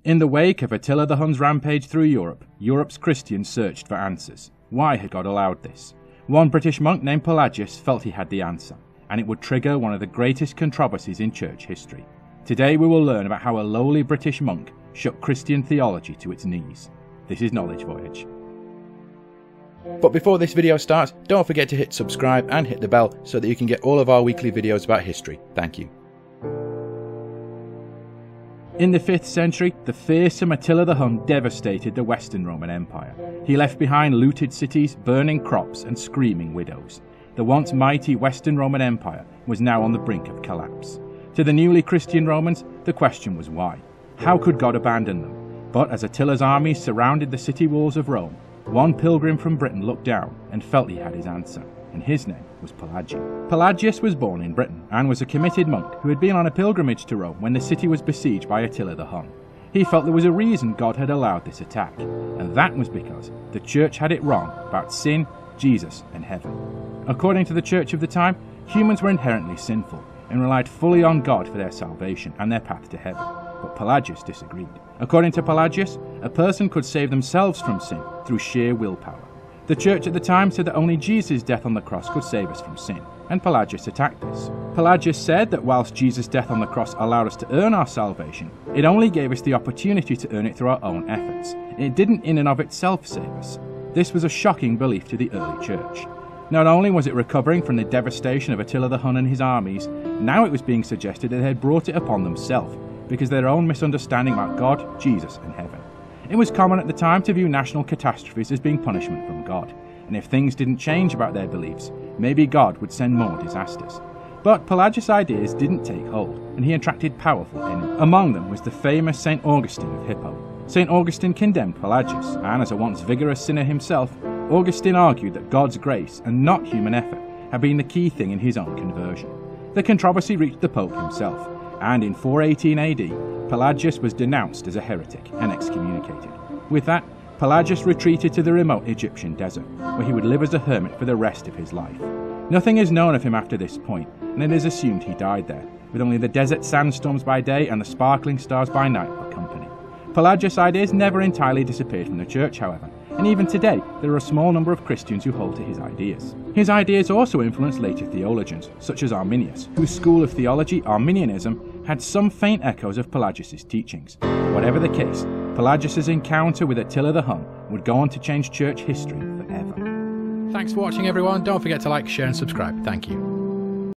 In the wake of Attila the Hun's rampage through Europe, Europe's Christians searched for answers. Why had God allowed this? One British monk named Pelagius felt he had the answer, and it would trigger one of the greatest controversies in church history. Today we will learn about how a lowly British monk shook Christian theology to its knees. This is Knowledge Voyage. But before this video starts, don't forget to hit subscribe and hit the bell so that you can get all of our weekly videos about history. Thank you. In the 5th century, the fearsome Attila the Hun devastated the Western Roman Empire. He left behind looted cities, burning crops and screaming widows. The once mighty Western Roman Empire was now on the brink of collapse. To the newly Christian Romans, the question was why? How could God abandon them? But as Attila's armies surrounded the city walls of Rome, one pilgrim from Britain looked down and felt he had his answer, and his name was Pelagius. Pelagius was born in Britain and was a committed monk who had been on a pilgrimage to Rome when the city was besieged by Attila the Hun. He felt there was a reason God had allowed this attack, and that was because the church had it wrong about sin, Jesus, and heaven. According to the church of the time, humans were inherently sinful and relied fully on God for their salvation and their path to heaven. But Pelagius disagreed. According to Pelagius, a person could save themselves from sin through sheer willpower. The church at the time said that only Jesus' death on the cross could save us from sin, and Pelagius attacked this. Pelagius said that whilst Jesus' death on the cross allowed us to earn our salvation, it only gave us the opportunity to earn it through our own efforts. It didn't in and of itself save us. This was a shocking belief to the early church. Not only was it recovering from the devastation of Attila the Hun and his armies, now it was being suggested that they had brought it upon themselves because of their own misunderstanding about God, Jesus, and heaven. It was common at the time to view national catastrophes as being punishment from God, and if things didn't change about their beliefs, maybe God would send more disasters. But Pelagius' ideas didn't take hold, and he attracted powerful enemies. Among them was the famous St. Augustine of Hippo. St. Augustine condemned Pelagius, and as a once vigorous sinner himself, Augustine argued that God's grace and not human effort had been the key thing in his own conversion. The controversy reached the Pope himself, and in 418 AD, Pelagius was denounced as a heretic and excommunicated. With that, Pelagius retreated to the remote Egyptian desert, where he would live as a hermit for the rest of his life. Nothing is known of him after this point, and it is assumed he died there, with only the desert sandstorms by day and the sparkling stars by night for company. Pelagius' ideas never entirely disappeared from the church, however, and even today there are a small number of Christians who hold to his ideas. His ideas also influenced later theologians, such as Arminius, whose school of theology, Arminianism, had some faint echoes of Pelagius' teachings. Whatever the case, Pelagius' encounter with Attila the Hun would go on to change church history forever. Thanks for watching everyone, don't forget to like, share and subscribe. Thank you.